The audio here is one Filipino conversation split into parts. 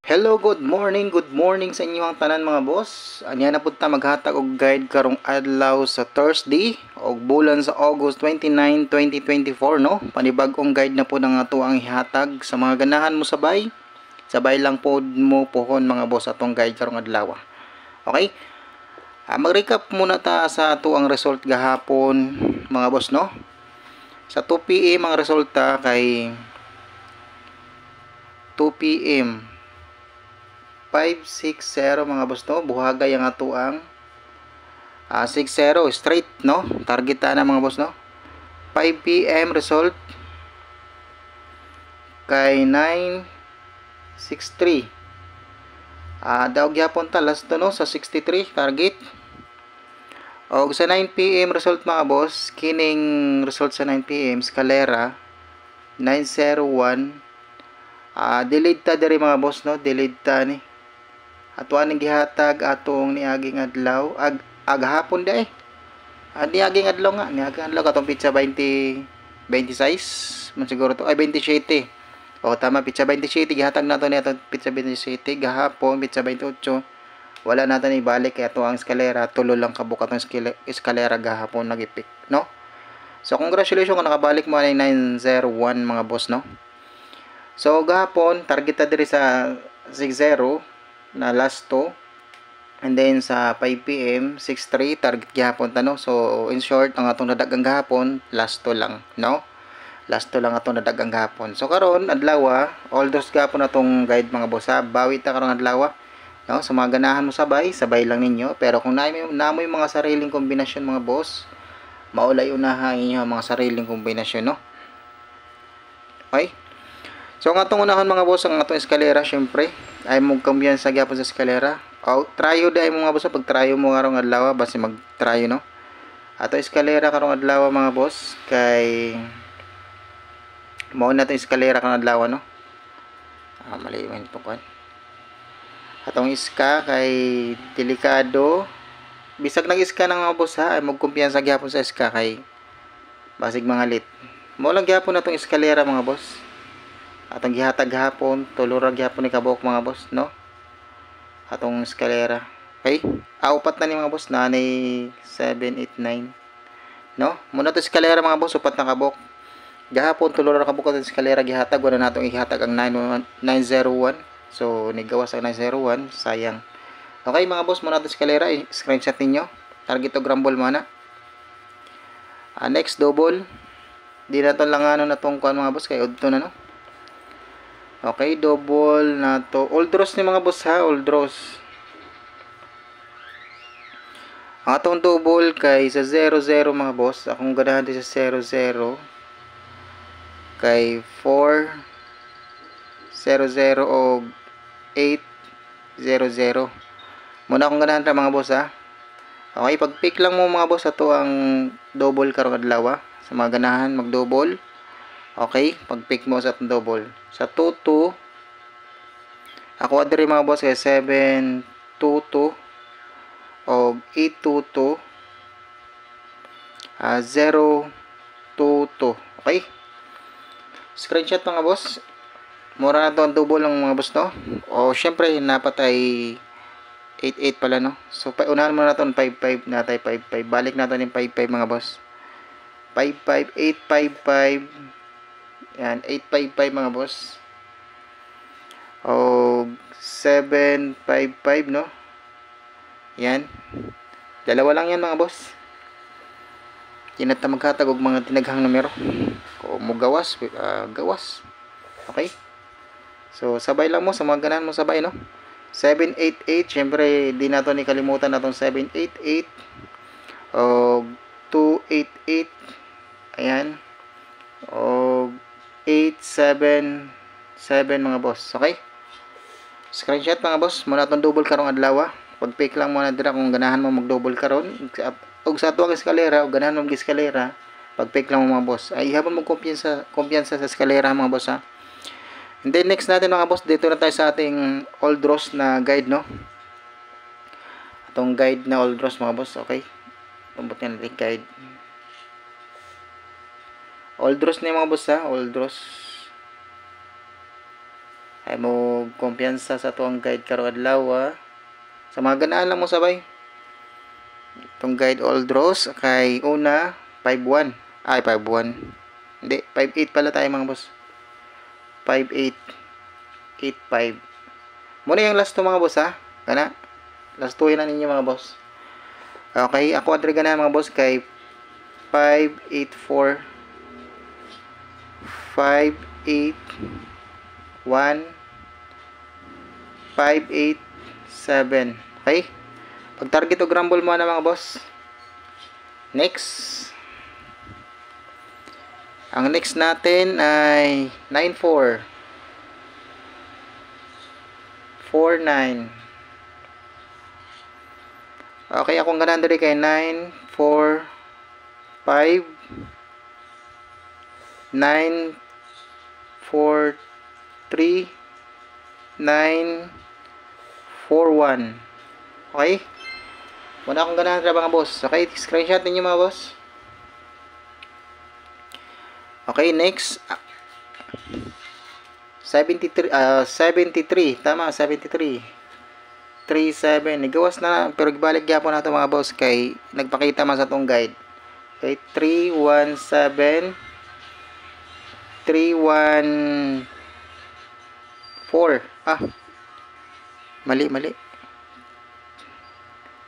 Hello, good morning sa inyong tanan mga boss. Anya na pud ta maghatag og guide karong adlaw sa Thursday og bulan sa August 29, 2024 no. Panibag-ong guide na po ang ato ang ihatag sa mga ganahan mo sabay. Sabay lang pod mo pohon mga boss atong guide karong adlaw. Okay? Mag-recap muna ta sa ato ang result gahapon mga boss no. Sa 2 PM ang resulta kay 2 PM 560 mga boss no, buhagay ang ato ang 60 straight no, targeta na mga boss no. 5 PM result kay 963 daw gyapon ta last to no sa 63 target. Og sa 9 PM result mga boss, kining result sa 9 PM Scalera 901 delayed ta diri mga boss no, delayed ta ni ato aning gihatag atong niaging adlaw aghapon da niaging adlaw nga niaging adlaw katong pizza 26 man siguro to ay 27 tama pizza 27 gihatag nato ni atong pizza 27 gahapon pizza 28 wala nato ni balik kay ato ang eskalera tulo lang kabuk atong eskalera gahapon nagipik no. So congratulations kung nakabalik mo ang 901 mga boss no. So gahapon target ta diri sa 60 na last 2 and then sa 5 PM 63 target gihapon ta no. So in short ang atong nadagang gahapon last 2 lang no, last 2 lang atong nadagang gahapon. So karon adlaw all those gahapon atong guide mga boss bawi ta karon adlaw no. Sa mga ganahan mo sabay lang ninyo, pero kung namoy mga sariling kombinasyon mga boss maulay unahan inyo mga sariling kombinasyon no. Okay, so ang atong unahan mga boss ang atong eskalera syempre ay mo kumbiyansa gyapon sa eskalera. Tryo day mo mga boss pag tryo mo karong adlaw base mag tryo no. Ato eskalera karong adlaw mga boss kay mao na to eskalera karong adlaw no. Mali man to kan. Atong iska kay delikado. Bisag nag-iska ng mga boss ay mo kumbiyansa gyapon sa iska kay basig mga lit. Mao lang gyapon atong eskalera mga boss. Atong gihatag hapon tulurag gyapon ni kabok mga boss no. Atong eskalera okay upat na ni mga boss na ni 7, 8, 9 no. Muna to eskalera mga boss upat na kabok gahapon tulurag kabok atong eskalera gihatag wala natong ihatag ang 901 so nigawas ang 901 sayang. Okay mga boss muna to eskalera screenshot ninyo target to grumble mana. Next double di na to lang ano na tong kuan mga boss kay udto na no. Okay, double na to. All draws ni mga boss ha, all draws. Ang atong double kay sa 0-0 mga boss. Akong ganahan din sa 0-0. Kay 4-0-0 o 8-0-0. Muna akong ganahan ta mga boss ha. Okay, pag pick lang mo mga boss ato ang double karong adlaw sa mga ganahan mag-double. Okay, pag pick mo sa atong double. Sa 2-2 ako adiri mga boss kay 7-2-2 o 8-2-2 0-2-2 okay. Screenshot mga boss mura na to ang double ng mga boss no. O syempre napatay 8-8 pala no. So unahan mo na to 5-5 natay 5-5 balik nato yung 5-5 mga boss 5-5 8-5-5 yan, 855 mga boss. O 755 no. Yan. Dalawa lang yan mga boss. Kinata maghatag og mga tinaghang numero. Kung mo gawas, gawas. Okay? So sabay lang mo sa mga ganahan mo sabay no. 788 syempre di nato ni kalimutan natong 788 o 288 ayan. O 877 mga boss. Okay? Screenshot mga boss. Muna itong double karong adlaw. Pag pick lang muna dira kung ganahan mo mag-double karon. Og sa atuang eskalera, og ganahan mo mag-eskalera, pag pick lang mo mga boss. Ay habang mo kumpiyansa sa eskalera mga boss ha. And then next natin mga boss, dito na tayo sa ating all draws na guide no. Atong guide na all draws mga boss. Okay? Pambutin natin guide. All draws na yung mga boss ha, all draws. ay mo kumpiyansa sa tuang guide karong adlaw. Sa mga ganaan lang mo sabay. Itong guide all draws kay una 5-1. Ay 5-1. Hindi, 5-8 pala tayo mga boss. 5-8. 8-5. Muna yung last to mga boss ha. Kana. Last to na ninyo mga boss. Okay, ako adre gana mga boss kay 5-8-4. 5-8 1 5-8 7. Okay? Pag target o grumble mo na mga boss. Next. Ang next natin ay 9-4 4-9. Okay, akong ganan dali kay 9-4 5 9 4 3 9 4 1. Okay? Muna akong ganahan mga boss. Okay, screenshot ninyo mga boss. Okay, next 73 tama 73 37 nigawas na pero gibalik gyapon nato mga boss kay nagpakita man sa tong guide. Okay, 317 314 mali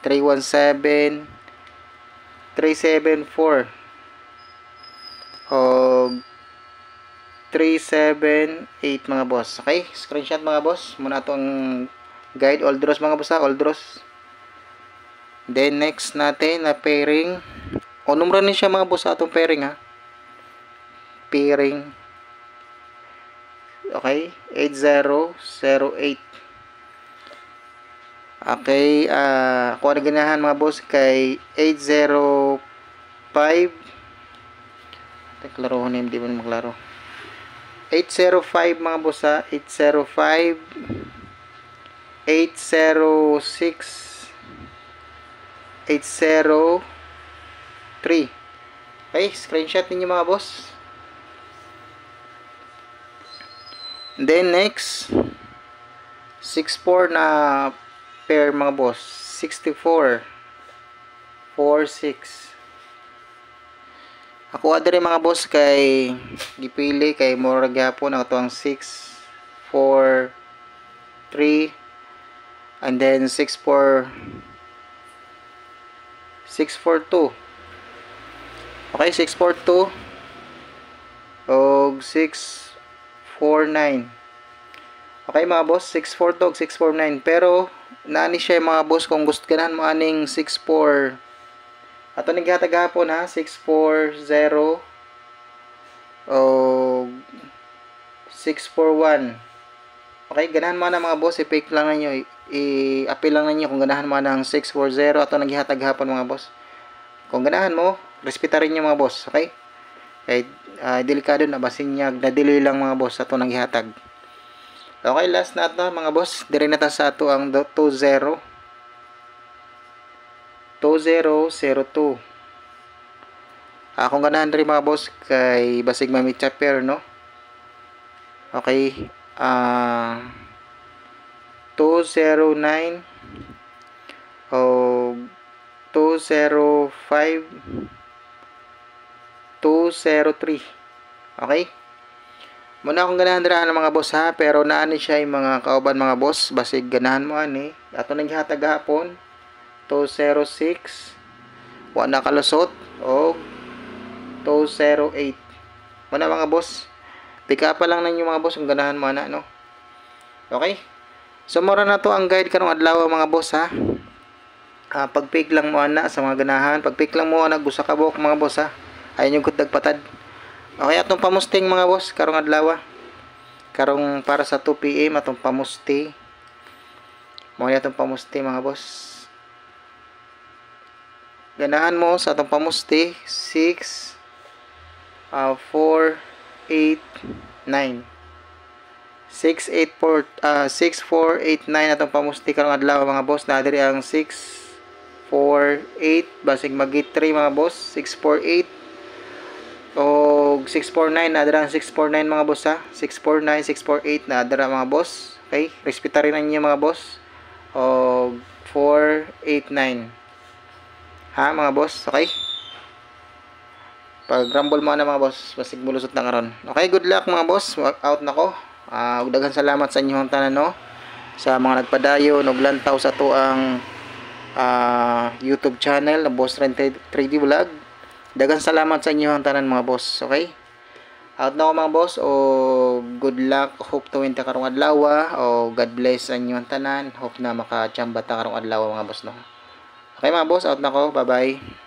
317 374 o 378 mga boss. Okay, screenshot mga boss muna itong guide all draws mga boss ha, all draws. Then next natin na pairing o numero ni siya mga boss atong pairing ha, pairing. Okay, 8008. Okay, kung ano ganahan mga boss kay 805. Klaro ho hindi mo maklaro. 805 mga boss ha, 805 806 803. Okay, screenshot ninyo mga boss. Then next 64 na pair mga boss, 64 46. Ako adre mga boss kay gipili kay mura gyapon ang tuang 6 4 3 and then 6 4 642. Okay, 642 og 649. Okay mga boss, 642 og 649 pero naani siya mga boss kung gusto ganahan mo aning 64 ato nighatag hapon ha, 640 o 641. Okay, ganahan mo na mga boss, i-pick lang ninyo, i-appeal lang ninyo kung ganahan mo ng 640 ato naghihatag hapon mga boss. Kung ganahan mo, respetarin nyo mga boss. Okay, kay delikado na basin niya nadili lang mga boss ato naghihatag. Okay, last na ito mga boss, dire na ta sa ato ang 20 2002. Akong ganahan rin mga boss kay basig mamit pair no. Okay, 209 o 205 203. Okay, muna akong ganahan rin mga boss ha, pero naani siya yung mga kauban mga boss basig ganahan mo ani ato naghatag hapon 206 wala kalusot o 208. Muna mga boss, pick up pa lang ninyo mga boss kung ganahan mo na no. Okay, so mura na to ang guide karong adlaw mga boss ha. Pag-pick lang mo ana sa mga ganahan, pag-pick lang mo ana gusa ka buok mga boss ha, ayun yung kudag patad. Okay, atong pamusting mga boss karong adlaw, karong para sa 2 PM atong pamusti mo ni atong pamusti mga boss. Ganahan mo sa atong pamusti 6 4 8 9 6489 atong pamusti karong adlaw mga boss. Na diri ang 648 basig magi 3 mga boss, 648 o og 649 na dara 649 mga boss ha. 649, 648 na dara mga boss. Okay? Respeta rin ninyo mga boss. Og 489. Ha mga boss, okay? Pag rumble mo na mga boss, basig mulusot na karon. Okay, good luck mga boss. Out na ko. Ug daghan salamat sa inyong tanan no. Sa mga nagpadayon og lantaw sa to ang YouTube channel na Boss Ren 3D Vlog. Daghang salamat sa inyo ang tanan mga boss. Okay? Out na ko mga boss. O good luck. Hope to win ta karong adlaw. O God bless sa inyo ang tanan. Hope na makachamba ta karong adlaw mga boss no. Okay mga boss, out na ko. Bye bye.